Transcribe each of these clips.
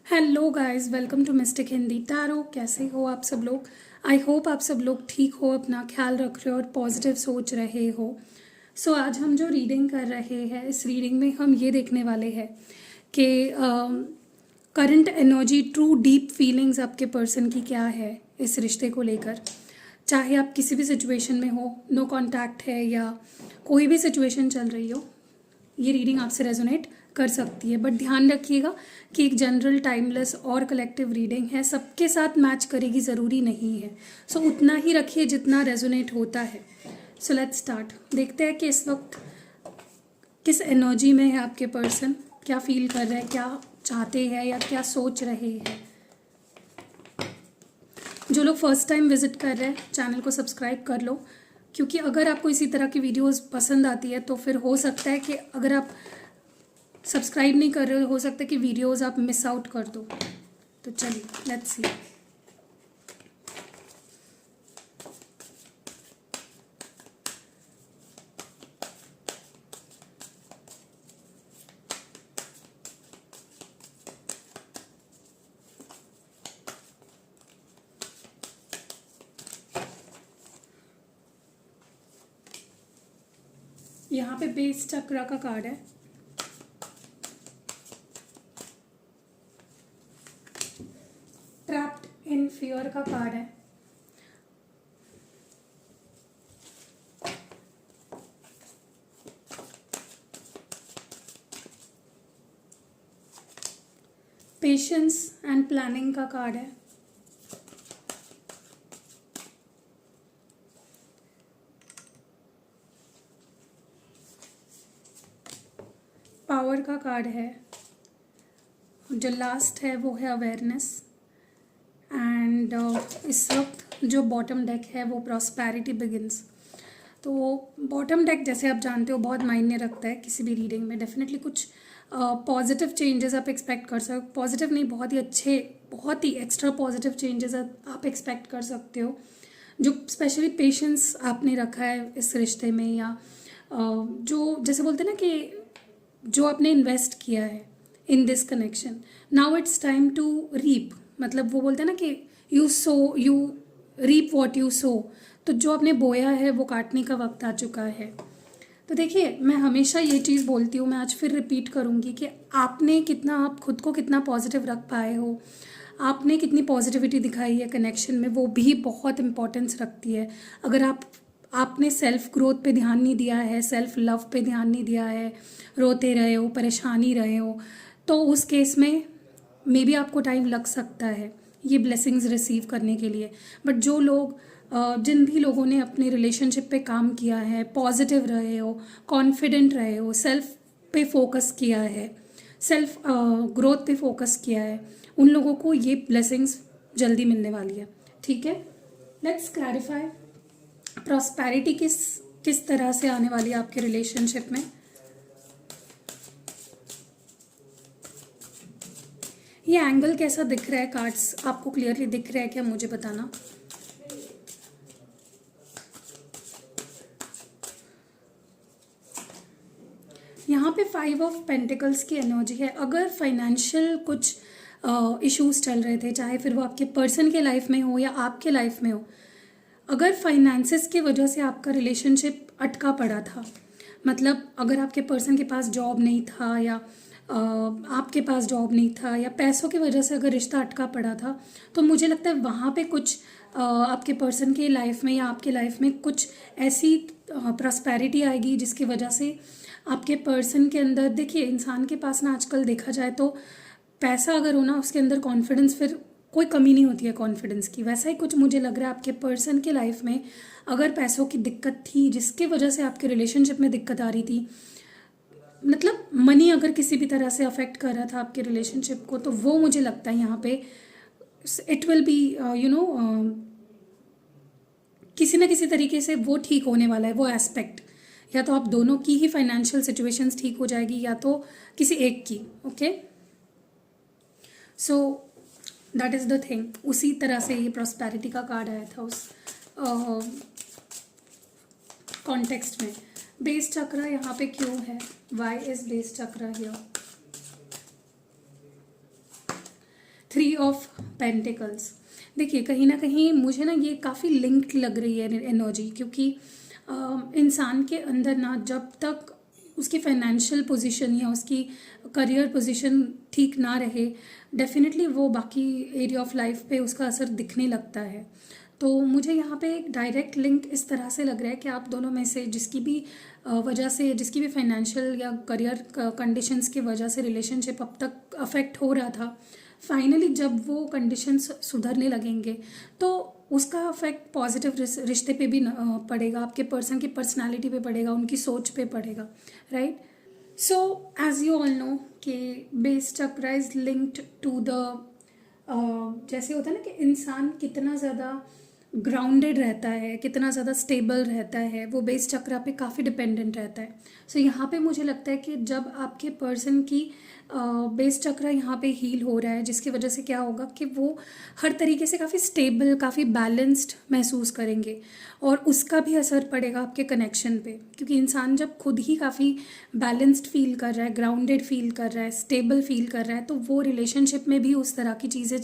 Hello guys, welcome to mystic Hindi tarot. कैसे हो आप सब लोग? आई होप आप सब लोग ठीक हो, अपना ख्याल रख रहे हो और पॉजिटिव सोच रहे हो। आज हम जो रीडिंग कर रहे हैं, इस रीडिंग में हम ये देखने वाले हैं कि current energy, true deep feelings आपके पर्सन की क्या है इस रिश्ते को लेकर। चाहे आप किसी भी सिचुएशन में हो, नो कांटेक्ट है या कोई भी सिचुएशन चल रही हो, ये रीडिंग आपसे रेजोनेट कर सकती है। बट ध्यान रखिएगा कि एक जनरल, टाइमलेस और कलेक्टिव रीडिंग है, सबके साथ मैच करेगी ज़रूरी नहीं है। उतना ही रखिए जितना रेजोनेट होता है। Let's start. देखते हैं कि इस वक्त किस एनर्जी में है आपके पर्सन, क्या फील कर रहे हैं, क्या चाहते हैं या क्या सोच रहे हैं। जो लोग फर्स्ट टाइम विजिट कर रहे हैं, चैनल को सब्सक्राइब कर लो, क्योंकि अगर आपको इसी तरह की वीडियोस पसंद आती है तो फिर हो सकता है कि अगर आप सब्सक्राइब नहीं कर रहे हो सकता है कि वीडियोस आप मिस आउट कर दो। तो चलिए लेट्स सी। यहाँ पे बेस चक्र का कार्ड है। ट्रैप्ड इन फियर का कार्ड है। पेशेंस एंड प्लानिंग का कार्ड है। पावर का कार्ड है। जो लास्ट है वो है अवेयरनेस। एंड इस वक्त जो बॉटम डेक है वो प्रॉस्पेरिटी बिगिंस। तो बॉटम डेक जैसे आप जानते हो बहुत मायने रखता है किसी भी रीडिंग में। डेफिनेटली कुछ पॉजिटिव चेंजेस आप एक्सपेक्ट कर सकते हो। पॉजिटिव नहीं, बहुत ही अच्छे, बहुत ही एक्स्ट्रा पॉजिटिव चेंजेस आप एक्सपेक्ट कर सकते हो। जो स्पेशली पेशेंस आपने रखा है इस रिश्ते में, या जो जैसे बोलते हैं ना कि जो आपने इन्वेस्ट किया है in this connection, now it's time to reap. मतलब वो बोलते हैं ना कि you reap what you sow. तो जो आपने बोया है वो काटने का वक्त आ चुका है। तो देखिए, मैं हमेशा ये चीज़ बोलती हूँ, मैं आज फिर रिपीट करूँगी कि आपने कितना, आप खुद को कितना पॉजिटिव रख पाए हो, आपने कितनी पॉजिटिविटी दिखाई है कनेक्शन में, वो भी बहुत इम्पोर्टेंस रखती है। अगर आपने सेल्फ ग्रोथ पे ध्यान नहीं दिया है, सेल्फ लव पे ध्यान नहीं दिया है, रोते रहे हो, परेशानी रहे हो, तो उस केस में मे बी आपको टाइम लग सकता है ये ब्लेसिंग्स रिसीव करने के लिए। बट जो लोग जिन भी लोगों ने अपने रिलेशनशिप पे काम किया है, पॉजिटिव रहे हो, कॉन्फिडेंट रहे हो, सेल्फ पे फोकस किया है, सेल्फ ग्रोथ पे फोकस किया है, उन लोगों को ये ब्लेसिंग्स जल्दी मिलने वाली है। ठीक है, लेट्स क्लैरिफाई प्रॉस्पेरिटी किस तरह से आने वाली है आपके रिलेशनशिप में। ये एंगल कैसा दिख रहा है? कार्ड्स आपको क्लियरली दिख रहा है क्या? मुझे बताना। यहाँ पे 5 ऑफ पेंटिकल्स की एनर्जी है। अगर फाइनेंशियल कुछ इश्यूज चल रहे थे, चाहे फिर वो आपके पर्सन के लाइफ में हो या आपके लाइफ में हो, अगर फाइनेंसेस की वजह से आपका रिलेशनशिप अटका पड़ा था, मतलब अगर आपके पर्सन के पास जॉब नहीं था या आपके पास जॉब नहीं था, या पैसों की वजह से अगर रिश्ता अटका पड़ा था, तो मुझे लगता है वहाँ पे कुछ आपके पर्सन के लाइफ में या आपके लाइफ में कुछ ऐसी प्रॉस्पेरिटी आएगी जिसकी वजह से आपके पर्सन के अंदर, देखिए इंसान के पास ना आजकल देखा जाए तो पैसा अगर हो ना, उसके अंदर कॉन्फिडेंस, फिर कोई कमी नहीं होती है कॉन्फिडेंस की। वैसा ही कुछ मुझे लग रहा है आपके पर्सन के लाइफ में अगर पैसों की दिक्कत थी जिसकी वजह से आपके रिलेशनशिप में दिक्कत आ रही थी, मतलब मनी अगर किसी भी तरह से अफेक्ट कर रहा था आपके रिलेशनशिप को, तो वो मुझे लगता है यहाँ पे इट विल बी किसी न किसी तरीके से वो ठीक होने वाला है वो एस्पेक्ट। या तो आप दोनों की ही फाइनेंशियल सिचुएशंस ठीक हो जाएगी या तो किसी एक की। Okay, so that is the thing. उसी तरह से ये प्रॉस्पेरिटी का कार्ड आया था उस कॉन्टेक्स्ट में। बेस चक्र यहाँ पे क्यों है? वाई इज बेस चक्र हियर? 3 of pentacles. देखिए कहीं ना कहीं मुझे ना ये काफ़ी लिंक्ड लग रही है एनर्जी, क्योंकि इंसान के अंदर ना जब तक उसकी फाइनेंशियल पोजीशन या उसकी करियर पोजीशन ठीक ना रहे, डेफिनेटली वो बाकी एरिया ऑफ लाइफ पे उसका असर दिखने लगता है। तो मुझे यहाँ पे एक डायरेक्ट लिंक इस तरह से लग रहा है कि आप दोनों में से जिसकी भी वजह से, जिसकी भी फाइनेंशियल या करियर कंडीशंस की वजह से रिलेशनशिप अब तक अफेक्ट हो रहा था, फाइनली जब वो कंडीशंस सुधरने लगेंगे तो उसका अफेक्ट पॉजिटिव रिश्ते पे भी पड़ेगा, आपके पर्सन की पर्सनालिटी पे पड़ेगा, उनकी सोच पे पड़ेगा, right. So as you all know कि base chakra is linked to the, जैसे होता है ना कि इंसान कितना ज़्यादा ग्राउंडेड रहता है, कितना ज़्यादा स्टेबल रहता है, वो बेस चक्रा पे काफ़ी डिपेंडेंट रहता है। सो यहाँ पे मुझे लगता है कि जब आपके पर्सन की बेस चक्रा यहाँ पे हील हो रहा है, जिसकी वजह से क्या होगा कि वो हर तरीके से काफ़ी स्टेबल, काफ़ी बैलेंस्ड महसूस करेंगे, और उसका भी असर पड़ेगा आपके कनेक्शन पे, क्योंकि इंसान जब खुद ही काफ़ी बैलेंस्ड फील कर रहा है, ग्राउंडेड फील कर रहा है, स्टेबल फील कर रहा है, तो वो रिलेशनशिप में भी उस तरह की चीज़ें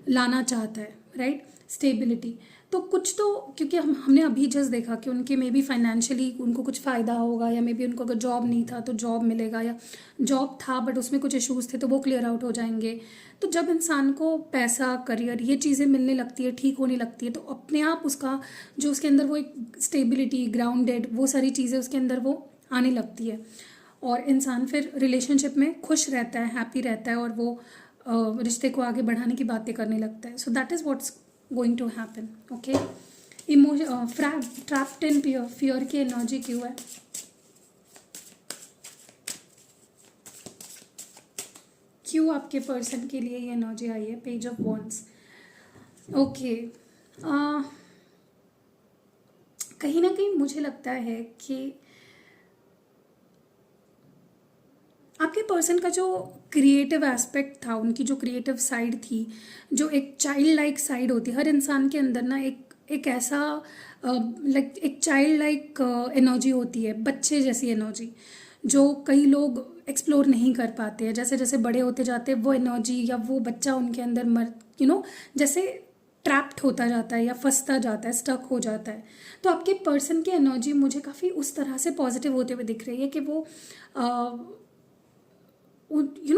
लाना चाहता है, राइट, स्टेबिलिटी। तो कुछ तो, क्योंकि हमने अभी जस्ट देखा कि उनके मे बी फाइनेंशियली उनको कुछ फ़ायदा होगा, या मे बी उनको अगर जॉब नहीं था तो जॉब मिलेगा, या जॉब था बट उसमें कुछ इश्यूज़ थे तो वो क्लियर आउट हो जाएंगे। तो जब इंसान को पैसा, करियर, ये चीज़ें मिलने लगती है, ठीक होने लगती है, तो अपने आप उसका जो उसके अंदर वो एक स्टेबिलिटी, ग्राउंडेड, वो सारी चीज़ें उसके अंदर वो आने लगती है, और इंसान फिर रिलेशनशिप में खुश रहता है, हैप्पी रहता है, और वो रिश्ते को आगे बढ़ाने की बातें करने लगता है। So that is what's going to happen, okay. Trapped in fear, fear की एनर्जी क्यों है? क्यों आपके पर्सन के लिए ये एनर्जी आई है? Page of wands, okay. कहीं ना कहीं मुझे लगता है कि आपके पर्सन का जो क्रिएटिव एस्पेक्ट था, उनकी जो क्रिएटिव साइड थी, जो एक चाइल्ड लाइक साइड होती है हर इंसान के अंदर ना, एक ऐसा लाइक एक चाइल्ड लाइक एनर्जी होती है, बच्चे जैसी एनर्जी, जो कई लोग एक्सप्लोर नहीं कर पाते हैं। जैसे जैसे बड़े होते जाते हैं वो एनर्जी या वो बच्चा उनके अंदर जैसे ट्रैप्ड होता जाता है या फंसता जाता है, स्टक हो जाता है। तो आपके पर्सन की एनर्जी मुझे काफ़ी उस तरह से पॉजिटिव होते हुए दिख रही है कि वो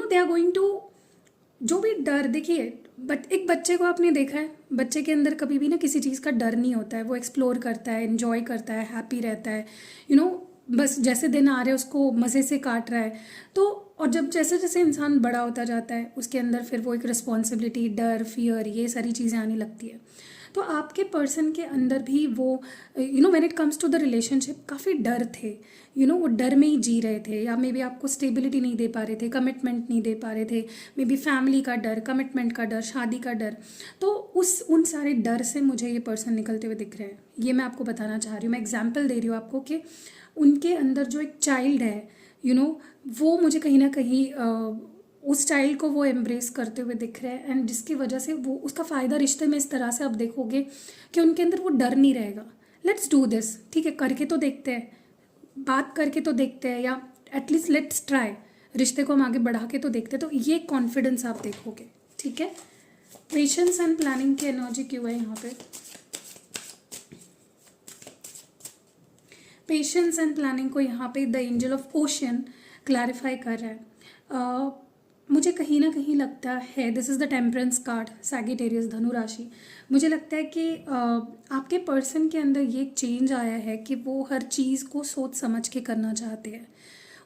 दे आर गोइंग टू, जो भी डर, देखिए बट एक बच्चे को आपने देखा है, बच्चे के अंदर कभी भी ना किसी चीज़ का डर नहीं होता है, वो एक्सप्लोर करता है, एंजॉय करता है, हैप्पी रहता है, बस जैसे दिन आ रहे हैं उसको मज़े से काट रहा है। तो और जब जैसे जैसे इंसान बड़ा होता जाता है उसके अंदर फिर वो एक रिस्पॉन्सिबिलिटी, डर, फियर, ये सारी चीज़ें आने लगती है। तो आपके पर्सन के अंदर भी वो when it comes to the relationship काफ़ी डर थे, वो डर में ही जी रहे थे, या मे बी आपको स्टेबिलिटी नहीं दे पा रहे थे, कमिटमेंट नहीं दे पा रहे थे, मे बी फैमिली का डर, कमिटमेंट का डर, शादी का डर। तो उन सारे डर से मुझे ये पर्सन निकलते हुए दिख रहे हैं। ये मैं आपको बताना चाह रही हूँ, मैं एग्जाम्पल दे रही हूँ आपको कि उनके अंदर जो एक चाइल्ड है, वो मुझे कहीं ना कहीं उस चाइल्ड को वो एम्ब्रेस करते हुए दिख रहे हैं, एंड जिसकी वजह से वो उसका फ़ायदा रिश्ते में इस तरह से आप देखोगे कि उनके अंदर वो डर नहीं रहेगा। लेट्स डू दिस, ठीक है, करके तो देखते हैं, बात करके तो देखते हैं, या एटलीस्ट लेट्स ट्राई, रिश्ते को हम आगे बढ़ा के तो देखते हैं। तो ये कॉन्फिडेंस आप देखोगे, ठीक है। पेशेंस एंड प्लानिंग की एनर्जी क्यों है यहाँ पे? पेशेंस एंड प्लानिंग को यहाँ पे the angel of ocean clarify कर रहा है। मुझे कहीं ना कहीं लगता है, this is the temperance card, Sagittarius, धनु राशि। मुझे लगता है कि आपके पर्सन के अंदर ये चेंज आया है कि वो हर चीज़ को सोच समझ के करना चाहते हैं।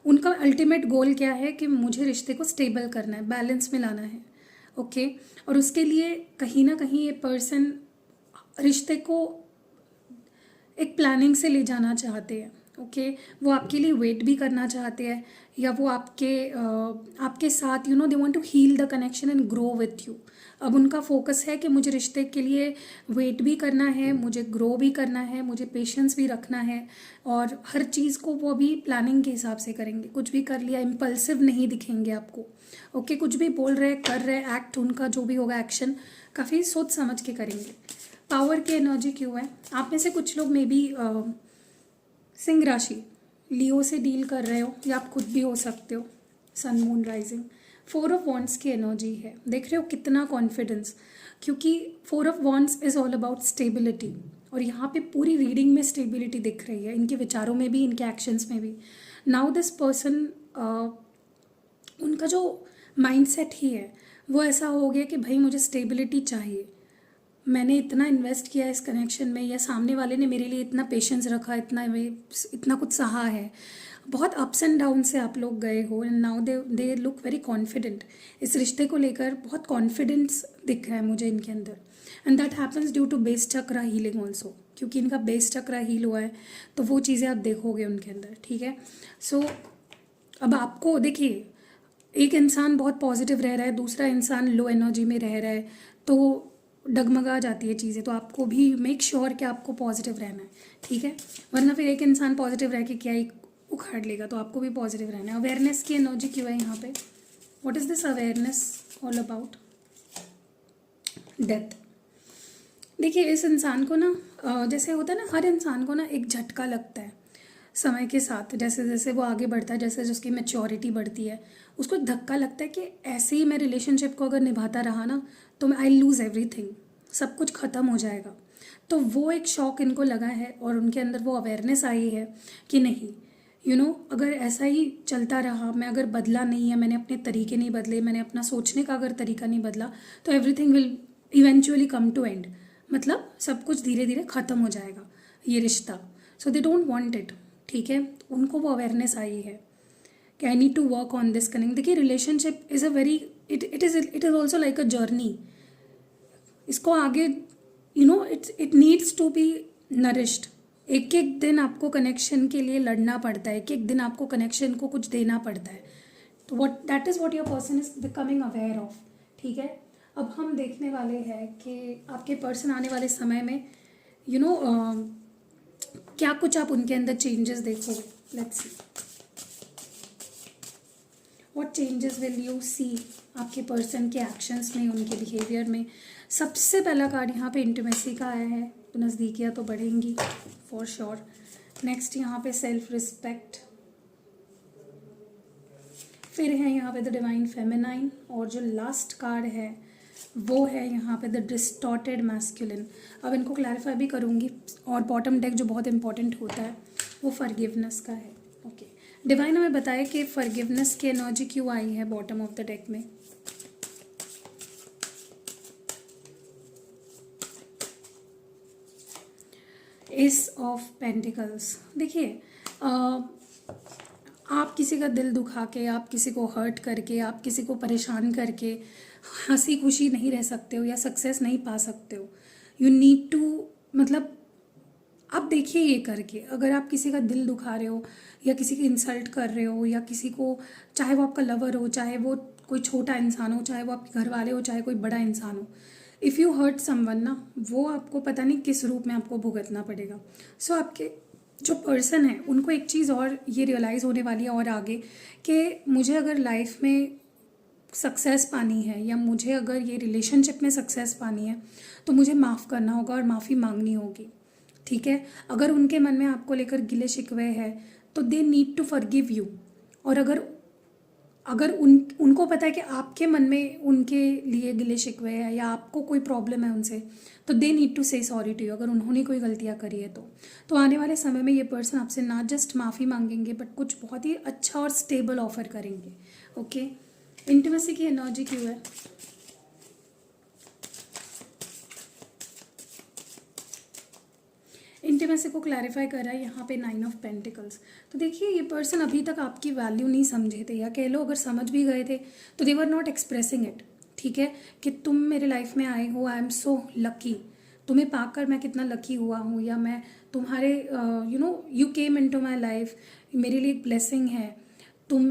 उनका अल्टीमेट गोल क्या है कि मुझे रिश्ते को स्टेबल करना है, बैलेंस में लाना है, ओके। और उसके लिए कहीं ना कहीं ये पर्सन रिश्ते को एक प्लानिंग से ले जाना चाहते हैं, ओके। वो आपके लिए वेट भी करना चाहते हैं, या वो आपके साथ they want to heal the connection and grow with you. अब उनका फोकस है कि मुझे रिश्ते के लिए वेट भी करना है, मुझे ग्रो भी करना है, मुझे पेशेंस भी रखना है, और हर चीज़ को वो भी प्लानिंग के हिसाब से करेंगे। कुछ भी कर लिया इम्पल्सिव नहीं दिखेंगे आपको, ओके। कुछ भी बोल रहे, कर रहे, एक्ट, उनका जो भी होगा एक्शन काफ़ी सोच समझ के करेंगे। पावर की एनर्जी क्यों है? आप में से कुछ लोग मे बी सिंह राशि, लियो से डील कर रहे हो, या आप खुद भी हो सकते हो, sun moon rising. Four of wands की एनर्जी है, देख रहे हो कितना कॉन्फिडेंस, क्योंकि four of wands is all about stability, और यहाँ पे पूरी रीडिंग में स्टेबिलिटी दिख रही है, इनके विचारों में भी, इनके एक्शंस में भी। नाउ दिस पर्सन, उनका जो माइंडसेट ही है वो ऐसा हो गया कि भाई मुझे स्टेबिलिटी चाहिए, मैंने इतना इन्वेस्ट किया इस कनेक्शन में, या सामने वाले ने मेरे लिए इतना पेशेंस रखा, इतना कुछ सहा है, बहुत अप्स एंड डाउन से आप लोग गए हो, and now they look very confident. इस रिश्ते को लेकर बहुत कॉन्फिडेंस दिख रहा है मुझे इनके अंदर, and that happens due to base chakra healing also, क्योंकि इनका बेस चक्रा हील हुआ है, तो वो चीज़ें आप देखोगे उनके अंदर, ठीक है। सो अब आपको देखिए, एक इंसान बहुत पॉजिटिव रह रहा है, दूसरा इंसान लो एनर्जी में रह रहा है, तो डगमगा जाती है चीज़ें, तो आपको भी मेक श्योर कि आपको पॉजिटिव रहना है, ठीक है, वरना फिर एक इंसान पॉजिटिव रह के क्या ही उखाड़ लेगा, तो आपको भी पॉजिटिव रहना है। अवेयरनेस की एनर्जी क्यों है यहाँ पे? What is this awareness all about? Death. देखिए इस इंसान को ना, जैसे होता है ना, हर इंसान को ना एक झटका लगता है समय के साथ, जैसे जैसे वो आगे बढ़ता है, जैसे जिसकी मैच्योरिटी बढ़ती है, उसको एक धक्का लगता है कि ऐसे ही मैं रिलेशनशिप को अगर निभाता रहा ना तो मैं आई लूज़ एवरीथिंग, सब कुछ ख़त्म हो जाएगा। तो वो एक शौक इनको लगा है, और उनके अंदर वो अवेयरनेस आई है कि नहीं, अगर ऐसा ही चलता रहा, मैं अगर बदला नहीं है, मैंने अपने तरीके नहीं बदले, मैंने अपना सोचने का अगर तरीका नहीं बदला, तो everything will eventually come to end, मतलब सब कुछ धीरे धीरे ख़त्म हो जाएगा ये रिश्ता। So they don't want it, ठीक है, उनको वो अवेयरनेस आई है कि I need to work on this connect. देखिए relationship is a very, it is also like a journey, इसको आगे it needs to be nourished. एक एक दिन आपको कनेक्शन के लिए लड़ना पड़ता है, एक एक दिन आपको कनेक्शन को कुछ देना पड़ता है, तो that is what your person is becoming aware of, ठीक है। अब हम देखने वाले हैं कि आपके पर्सन आने वाले समय में क्या कुछ आप उनके अंदर चेंजेस देखोगे। Let's see what changes will you see आपके पर्सन के एक्शंस में, उनके बिहेवियर में। सबसे पहला कार्ड यहाँ पे इंटीमेसी का आया है, तो नज़दीकियाँ तो बढ़ेंगी फॉर श्योर। नेक्स्ट यहाँ पे सेल्फ रिस्पेक्ट, फिर है यहाँ पे द डिवाइन फेमिनाइन, और जो लास्ट कार्ड है वो है यहाँ पे द डिस्टॉर्टेड मैस्कुलिन। अब इनको क्लैरिफाई भी करूँगी, और बॉटम डेक जो बहुत इंपॉर्टेंट होता है वो फॉरगिवनेस का है। ओके, डिवाइन हमें बताया कि फॉरगिवनेस की एनर्जी क्यों आई है बॉटम ऑफ द डेक में। S of pentacles. देखिए आप किसी का दिल दुखा के, आप किसी को हर्ट करके, आप किसी को परेशान करके हंसी खुशी नहीं रह सकते हो, या सक्सेस नहीं पा सकते हो। यू नीड टू, मतलब आप देखिए ये करके, अगर आप किसी का दिल दुखा रहे हो, या किसी की इंसल्ट कर रहे हो, या किसी को, चाहे वो आपका लवर हो, चाहे वो कोई छोटा इंसान हो, चाहे वो आपके घर वाले हो, चाहे कोई बड़ा इंसान हो, इफ़ यू हर्ट समवन ना, वो आपको पता नहीं किस रूप में आपको भुगतना पड़ेगा। सो आपके जो पर्सन है उनको एक चीज़ और ये रियलाइज़ होने वाली है और आगे, कि मुझे अगर लाइफ में सक्सेस पानी है, या मुझे अगर ये रिलेशनशिप में सक्सेस पानी है, तो मुझे माफ़ करना होगा और माफ़ी मांगनी होगी, ठीक है। अगर उनके मन में आपको लेकर गिले शिकवे है, तो they need to forgive you. और अगर उनको पता है कि आपके मन में उनके लिए गिले शिकवे है, या आपको कोई प्रॉब्लम है उनसे, तो दे नीड टू से सॉरी टू यू, अगर उन्होंने कोई गलतियाँ करी है तो आने वाले समय में ये पर्सन आपसे ना जस्ट माफ़ी मांगेंगे, बट कुछ बहुत ही अच्छा और स्टेबल ऑफर करेंगे। ओके, इंटीमेसी की एनर्जी क्यों है? इंटीमेसी को क्लैरिफाई कर रहा है यहाँ पे 9 ऑफ पेंटिकल्स। तो देखिए ये पर्सन अभी तक आपकी वैल्यू नहीं समझे थे, या कह लो अगर समझ भी गए थे तो दे वर नॉट एक्सप्रेसिंग इट, ठीक है, कि तुम मेरे लाइफ में आए हो, आई एम सो लकी, तुम्हें पाकर मैं कितना लकी हुआ हूँ, या मैं तुम्हारे you came into my life, मेरे लिए एक ब्लेसिंग है, तुम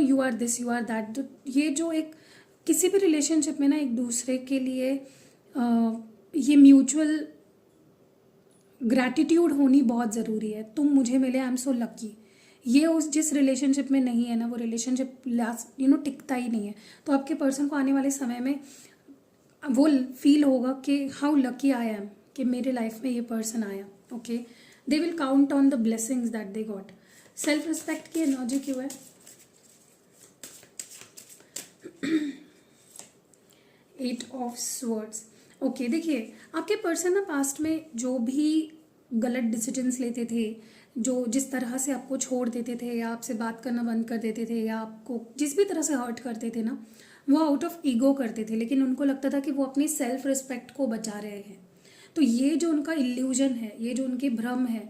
you are this, you are that. तो ये जो एक किसी भी रिलेशनशिप में ना एक दूसरे के लिए ये म्यूचुअल ग्रैटिट्यूड होनी बहुत ज़रूरी है। तुम मुझे मिले, आई एम सो लकी, ये उस जिस रिलेशनशिप में नहीं है ना, वो रिलेशनशिप लास्ट टिकता ही नहीं है। तो आपके पर्सन को आने वाले समय में वो फील होगा कि हाउ लकी आई एम कि मेरे लाइफ में ये पर्सन आया। Okay, they will count on the blessings that they got. Self respect की एनर्जी क्यों है? 8 ऑफ स्वर्ड्स। ओके, देखिए आपके पर्सन ना पास्ट में जो भी गलत डिसीजंस लेते थे, जो जिस तरह से आपको छोड़ देते थे या आपसे बात करना बंद कर देते थे या आपको जिस भी तरह से हर्ट करते थे ना, वो आउट ऑफ ईगो करते थे, लेकिन उनको लगता था कि वो अपनी सेल्फ रिस्पेक्ट को बचा रहे हैं। तो ये जो उनका इल्यूजन है, ये जो उनकी भ्रम है,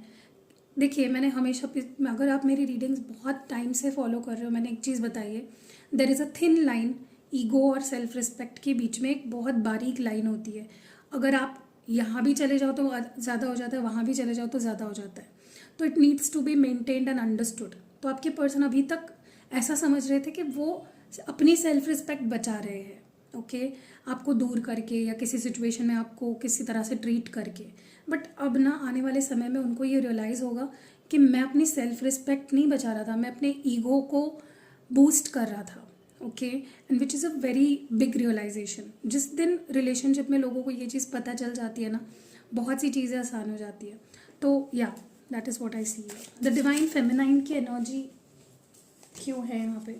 देखिए मैंने हमेशा, अगर आप मेरी रीडिंग्स बहुत टाइम से फॉलो कर रहे हो, मैंने एक चीज़ बताई है, there is a thin line ego और सेल्फ रिस्पेक्ट के बीच में, एक बहुत बारीक लाइन होती है। अगर आप यहाँ भी चले जाओ तो ज़्यादा हो जाता है, वहाँ भी चले जाओ तो ज़्यादा हो जाता है। तो it needs to be maintained and understood. तो आपके पर्सन अभी तक ऐसा समझ रहे थे कि वो अपनी सेल्फ रिस्पेक्ट बचा रहे हैं, ओके, आपको दूर करके या किसी सिचुएशन में आपको किसी तरह से ट्रीट करके। बट अब ना आने वाले समय में उनको ये रियलाइज़ होगा कि मैं अपनी सेल्फ रिस्पेक्ट नहीं बचा रहा था, मैं अपने ईगो को बूस्ट कर रहा था, okay, and which is a very big realisation. जिस दिन रिलेशनशिप में लोगों को ये चीज़ पता चल जाती है ना, बहुत सी चीज़ें आसान हो जाती है। तो या that is what I see. The divine feminine की एनर्जी क्यों है यहाँ पे?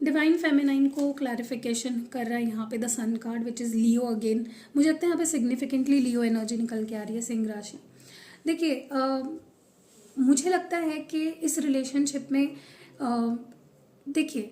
डिवाइन फेमिनाइन को क्लैरिफिकेशन कर रहा है यहाँ पे the sun card which is Leo again. मुझे लगता है यहाँ पे सिग्निफिकेंटली लियो एनर्जी निकल के आ रही है, सिंह राशि। देखिए मुझे लगता है कि इस रिलेशनशिप में देखिए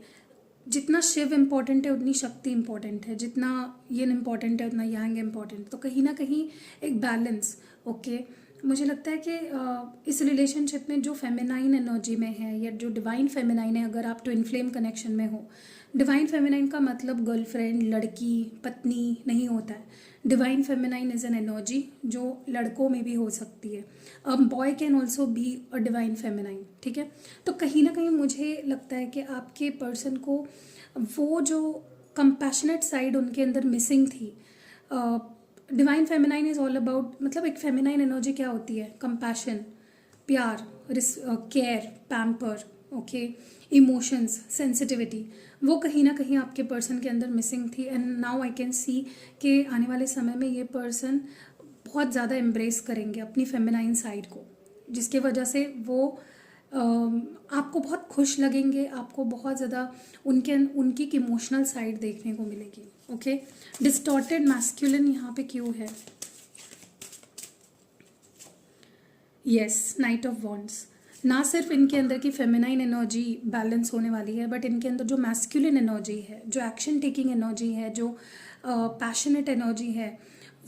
जितना शिव इम्पॉर्टेंट है उतनी शक्ति इम्पॉर्टेंट है, जितना यिन इम्पॉर्टेंट है उतना यांग इम्पॉर्टेंट। तो कहीं ना कहीं एक बैलेंस, ओके, मुझे लगता है कि इस रिलेशनशिप में जो फेमिनाइन एनर्जी में है या जो डिवाइन फेमिनाइन है, अगर आप ट्विन फ्लेम कनेक्शन में हो, डिवाइन फेमिनाइन का मतलब गर्लफ्रेंड, लड़की, पत्नी नहीं होता है। Divine feminine is an energy जो लड़कों में भी हो सकती है। Boy can also be a divine feminine, ठीक है। तो कहीं ना कहीं मुझे लगता है कि आपके पर्सन को वो जो कंपैशनेट साइड उनके अंदर मिसिंग थी। Divine feminine is all about, मतलब एक फेमिनाइन एनर्जी क्या होती है? कंपैशन, प्यार, care, pamper, okay, emotions, sensitivity, वो कहीं ना कहीं आपके पर्सन के अंदर मिसिंग थी। And now I can see कि आने वाले समय में ये पर्सन बहुत ज़्यादा एम्ब्रेस करेंगे अपनी फेमिनाइन साइड को, जिसके वजह से वो आपको बहुत खुश लगेंगे, आपको बहुत ज़्यादा उनकी इमोशनल साइड देखने को मिलेगी, ओके। डिस्टॉर्टेड मैस्कुलिन यहाँ पे क्यों है? Yes, night of wands. ना सिर्फ इनके अंदर की फेमिनाइन एनर्जी बैलेंस होने वाली है, बट इनके अंदर जो मैस्कुलिन एनर्जी है, जो एक्शन टेकिंग एनर्जी है, जो पैशनेट एनर्जी है,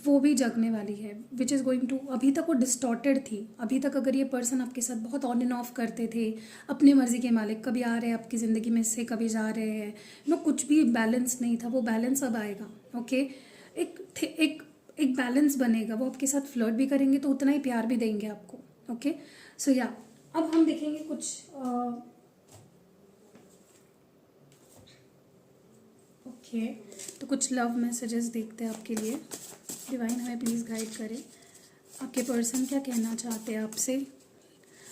वो भी जगने वाली है, विच इज़ गोइंग टू, अभी तक वो डिस्टॉर्टेड थी। अभी तक अगर ये पर्सन आपके साथ बहुत ऑन एंड ऑफ करते थे, अपनी मर्जी के मालिक, कभी आ रहे हैं आपकी ज़िंदगी में से, कभी जा रहे हैं, कुछ भी बैलेंस नहीं था, वो बैलेंस अब आएगा, ओके। एक एक बैलेंस बनेगा, वो आपके साथ फ्लर्ट भी करेंगे तो उतना ही प्यार भी देंगे आपको, ओके। सो या अब हम देखेंगे कुछ ओके, तो कुछ लव मैसेजेस देखते हैं आपके लिए। डिवाइन हमें प्लीज़ गाइड करें, आपके पर्सन क्या कहना चाहते हैं आपसे।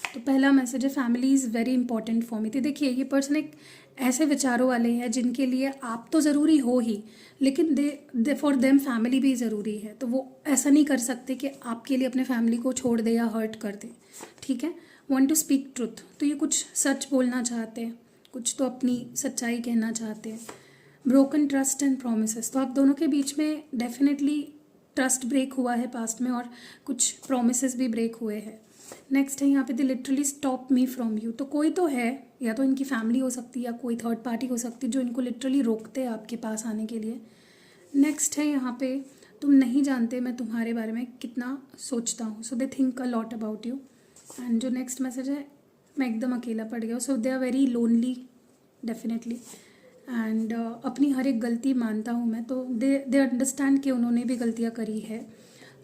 तो पहला मैसेज है, family is very important for me. तो देखिए ये पर्सन एक ऐसे विचारों वाले हैं जिनके लिए आप तो ज़रूरी हो ही, लेकिन दे फॉर देम फैमिली भी ज़रूरी है। तो वो ऐसा नहीं कर सकते कि आपके लिए अपने फैमिली को छोड़ दे या हर्ट कर दे, ठीक है। वांट टू स्पीक ट्रुथ, तो ये कुछ सच बोलना चाहते हैं, कुछ तो अपनी सच्चाई कहना चाहते हैं। ब्रोकन ट्रस्ट एंड प्रोमिसेस, तो आप दोनों के बीच में डेफिनेटली ट्रस्ट ब्रेक हुआ है पास्ट में, और कुछ प्रोमिसेस भी ब्रेक हुए हैं। नेक्स्ट है यहाँ पे, they literally stop me from you. तो कोई तो है, या तो इनकी फैमिली हो सकती है या कोई थर्ड पार्टी हो सकती है जो इनको लिटरली रोकते हैं आपके पास आने के लिए। नेक्स्ट है यहाँ पे, तुम नहीं जानते मैं तुम्हारे बारे में कितना सोचता हूँ, so they think a lot about you. And जो नेक्स्ट मैसेज है, मैं एकदम अकेला पड़ गया, so they are very lonely definitely. And अपनी हर एक गलती मानता हूँ मैं, तो दे अंडरस्टैंड कि उन्होंने भी गलतियाँ करी है।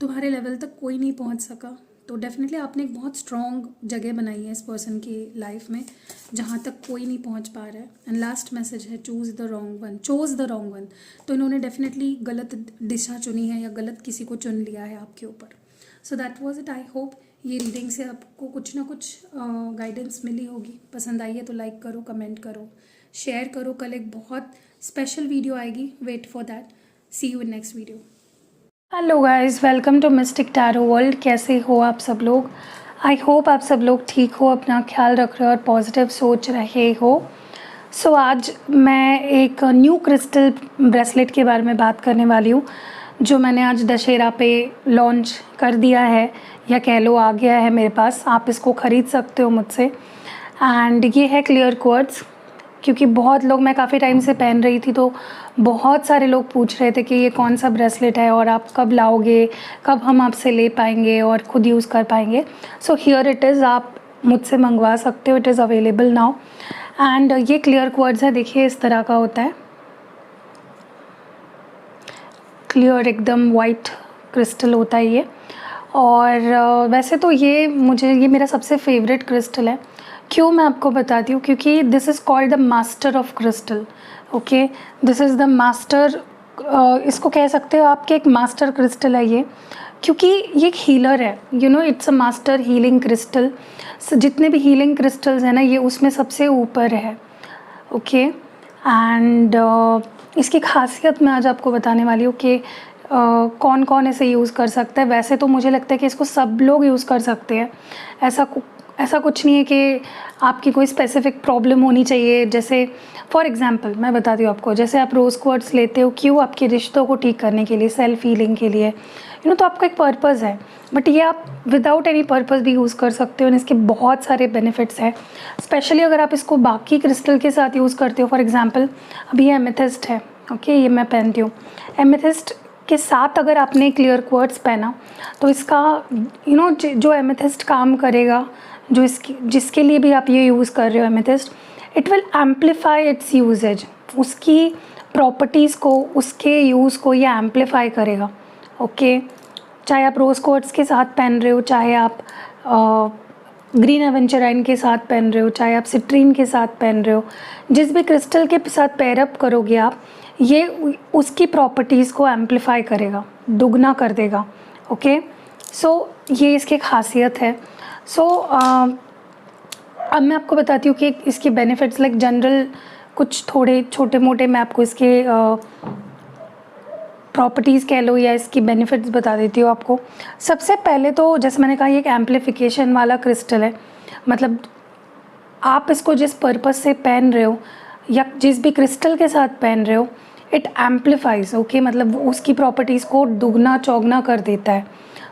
तुम्हारे लेवल तक कोई नहीं पहुँच सका, तो डेफिनेटली आपने एक बहुत स्ट्रॉन्ग जगह बनाई है इस पर्सन की लाइफ में, जहाँ तक कोई नहीं पहुँच पा रहा है। एंड लास्ट मैसेज है, चूज़ द रॉन्ग वन। तो इन्होंने डेफिनेटली गलत दिशा चुनी है या गलत किसी को चुन लिया है आपके ऊपर। So that was it. I hope ये रीडिंग से आपको कुछ ना कुछ गाइडेंस मिली होगी। पसंद आई है तो लाइक करो, कमेंट करो, शेयर करो। कल एक बहुत स्पेशल वीडियो आएगी, wait for that. See you in next video. Hello guys, welcome to mystic tarot world. कैसे हो आप सब लोग? आई होप आप सब लोग ठीक हो, अपना ख्याल रख रहे हो और पॉजिटिव सोच रहे हो। सो आज मैं एक न्यू क्रिस्टल ब्रेसलेट के बारे में बात करने वाली हूँ, जो मैंने आज दशहरा पे लॉन्च कर दिया है, या कह लो आ गया है मेरे पास। आप इसको ख़रीद सकते हो मुझसे। एंड ये है क्लियर क्वार्ट्ज, क्योंकि बहुत लोग, मैं काफ़ी टाइम से पहन रही थी तो बहुत सारे लोग पूछ रहे थे कि ये कौन सा ब्रेसलेट है और आप कब लाओगे, कब हम आपसे ले पाएंगे और ख़ुद यूज़ कर पाएंगे। सो हियर इट इज़, आप मुझसे मंगवा सकते हो। It is available now. And ये क्लियर क्वार्ट्ज है, देखिए इस तरह का होता है, क्लियर एकदम वाइट क्रिस्टल होता है ये। और वैसे तो ये मेरा सबसे फेवरेट क्रिस्टल है। क्यों, मैं आपको बताती हूँ। क्योंकि this is called the master of crystal. Okay, this is the master, इसको कह सकते हो आपके, एक मास्टर क्रिस्टल है ये। क्योंकि ये एक हीलर है, it's a master healing crystal. जितने भी हीलिंग क्रिस्टल्स हैं ना, ये उसमें सबसे ऊपर है। ओके, एंड इसकी खासियत मैं आज आपको बताने वाली हूँ कि कौन कौन इसे यूज़ कर सकता है। वैसे तो मुझे लगता है कि इसको सब लोग यूज़ कर सकते हैं। ऐसा कुछ नहीं है कि आपकी कोई स्पेसिफिक प्रॉब्लम होनी चाहिए। जैसे फॉर एग्जांपल मैं बताती हूँ आपको, जैसे आप रोज़ क्वार्ट्ज लेते हो, क्यों? आपके रिश्तों को ठीक करने के लिए, सेल्फ हीलिंग के लिए, तो आपका एक पर्पज़ है। बट ये आप विदाउट एनी पर्पज़ भी यूज़ कर सकते हो, और इसके बहुत सारे बेनिफिट्स हैं। स्पेशली अगर आप इसको बाकी क्रिस्टल के साथ यूज़ करते हो। फॉर एग्जांपल अभी ये एमेथिस्ट है, ओके, ये मैं पहनती हूँ। एमेथिस्ट के साथ अगर आपने क्लियर क्वार्ट्ज पहना तो इसका जो एमेथिस्ट काम करेगा, जिसके लिए भी आप ये यूज़ कर रहे हो amethyst, it will amplify its uses. उसकी प्रॉपर्टीज़ को, उसके यूज़ को ये एम्पलीफाई करेगा। ओके, चाहे आप रोज़ क्वार्ट्ज के साथ पहन रहे हो, चाहे आप ग्रीन एवेंचराइन के साथ पहन रहे हो, चाहे आप सिट्रीन के साथ पहन रहे हो, जिस भी क्रिस्टल के साथ पेयरअप करोगे आप, ये उसकी प्रॉपर्टीज़ को एम्पलीफाई करेगा, दुगना कर देगा। ओके, सो ये इसकी खासियत है। सो अब मैं आपको बताती हूँ कि इसके बेनिफिट्स, लाइक जनरल कुछ थोड़े छोटे मोटे मैं आपको इसके प्रॉपर्टीज़ कह लो या इसकी बेनिफिट्स बता देती हूँ आपको। सबसे पहले तो जैसे मैंने कहा, ये एक एम्पलीफिकेशन वाला क्रिस्टल है। मतलब आप इसको जिस पर्पस से पहन रहे हो या जिस भी क्रिस्टल के साथ पहन रहे हो, इट एम्पलीफाइज। ओके, मतलब उसकी प्रॉपर्टीज़ को दुगना चौगना कर देता है,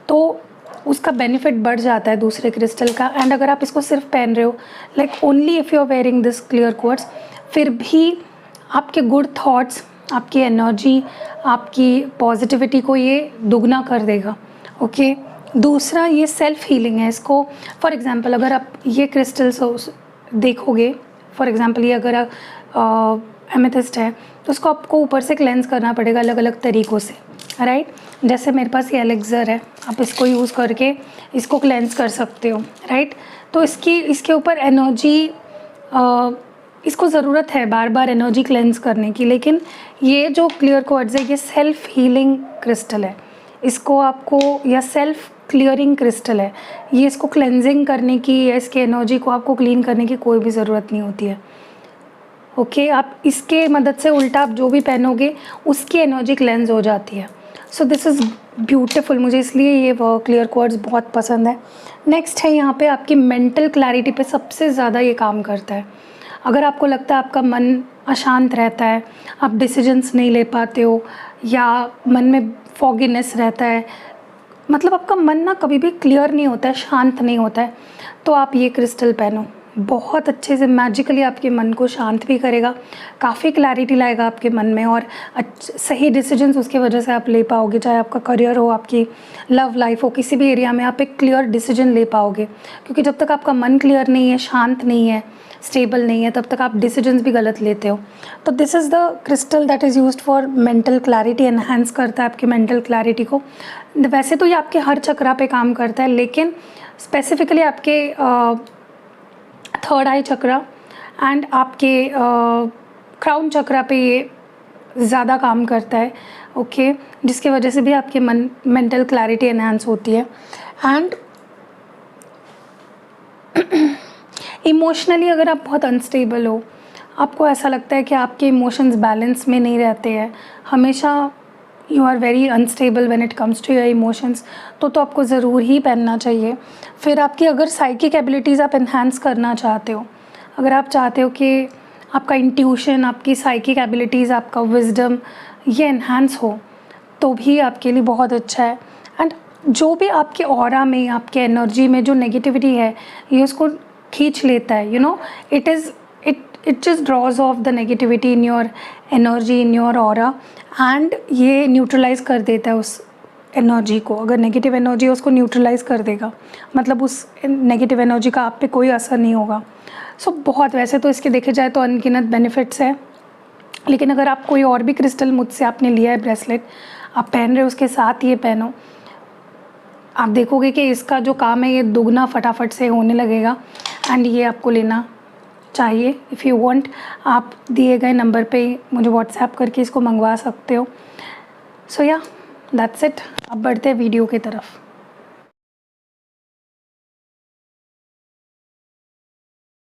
तो उसका बेनिफिट बढ़ जाता है दूसरे क्रिस्टल का। एंड अगर आप इसको सिर्फ पहन रहे हो, like only if you are wearing this clear quartz, फिर भी आपके गुड थॉट्स, आपकी एनर्जी, आपकी पॉजिटिविटी को ये दुगना कर देगा। ओके, दूसरा ये सेल्फ हीलिंग है। इसको फॉर एग्जांपल अगर आप ये क्रिस्टल्स देखोगे, फॉर एग्जांपल ये अगर एमेथिस्ट है तो उसको आपको ऊपर से क्लेंस करना पड़ेगा अलग अलग तरीक़ों से, राइट। जैसे मेरे पास ये एलेक्सर है, आप इसको यूज़ करके इसको क्लेंस कर सकते हो, राइट। तो इसके ऊपर एनर्जी, इसको ज़रूरत है बार बार एनर्जी क्लेंस करने की। लेकिन ये जो क्लियर क्वार्ट्ज है, ये सेल्फ हीलिंग क्रिस्टल है। इसको आपको, या सेल्फ क्लियरिंग क्रिस्टल है ये, इसको क्लेंजिंग करने की या इसके एनर्जी को आपको क्लीन करने की कोई भी ज़रूरत नहीं होती है। ओके, आप इसके मदद से उल्टा आप जो भी पहनोगे उसकी एनर्जी क्लेंज हो जाती है। सो दिस इज़ ब्यूटीफुल, मुझे इसलिए ये क्लियर क्वार्ट्ज बहुत पसंद है। नेक्स्ट है यहाँ पे आपकी मेंटल क्लैरिटी पे सबसे ज़्यादा ये काम करता है। अगर आपको लगता है आपका मन अशांत रहता है, आप डिसीजंस नहीं ले पाते हो, या मन में फॉगीनेस रहता है, मतलब आपका मन ना कभी भी क्लियर नहीं होता है, शांत नहीं होता है, तो आप ये क्रिस्टल पहनो। बहुत अच्छे से मैजिकली आपके मन को शांत भी करेगा, काफ़ी क्लैरिटी लाएगा आपके मन में, और सही डिसीजंस उसकी वजह से आप ले पाओगे। चाहे आपका करियर हो, आपकी लव लाइफ हो, किसी भी एरिया में आप एक क्लियर डिसीजन ले पाओगे। क्योंकि जब तक आपका मन क्लियर नहीं है, शांत नहीं है, स्टेबल नहीं है, तब तक आप डिसीजंस भी गलत लेते हो। तो this is the crystal that is used for mental clarity, enhance करता है आपकी मेंटल क्लैरिटी को। वैसे तो ये आपके हर चक्रा पे काम करता है, लेकिन स्पेसिफिकली आपके थर्ड आई चक्रा एंड आपके क्राउन चक्रा पे ये ज़्यादा काम करता है। ओके, जिसकी वजह से भी आपके मेंटल क्लैरिटी एनहांस होती है। एंड इमोशनली अगर आप बहुत अनस्टेबल हो, आपको ऐसा लगता है कि आपके इमोशंस बैलेंस में नहीं रहते हैं, हमेशा you are very unstable when it comes to your emotions, तो आपको ज़रूर ही पहनना चाहिए। फिर आपकी अगर साइकिक एबिलिटीज़ आप इन्हांस करना चाहते हो, अगर आप चाहते हो कि आपका इंट्यूशन, आपकी साइकिक एबिलिटीज़, आपका विजडम ये एनहांस हो तो भी आपके लिए बहुत अच्छा है। एंड जो भी आपके ऑरा में, आपके एनर्जी में जो नेगेटिविटी है ये उसको खींच लेता है, you know, it just draws off the negativity in your energy, in your aura, and ये न्यूट्रलाइज कर देता है उस एनर्जी को। अगर नेगेटिव एनर्जी है उसको न्यूट्रलाइज कर देगा, मतलब उस नेगेटिव एनर्जी का आप पे कोई असर नहीं होगा। सो बहुत, वैसे तो इसके देखे जाए तो अनगिनत बेनिफिट्स है, लेकिन अगर आप कोई और भी क्रिस्टल मुझसे आपने लिया है ब्रेसलेट, आप पहन रहे हो, उसके साथ ये पहनो, आप देखोगे कि इसका जो काम है ये दुगना फटाफट से होने लगेगा। एंड ये आपको लेना चाहिए। इफ़ यू वांट, आप दिए गए नंबर पे मुझे व्हाट्सएप करके इसको मंगवा सकते हो। सो या दैट्स इट। अब बढ़ते हैं वीडियो की तरफ।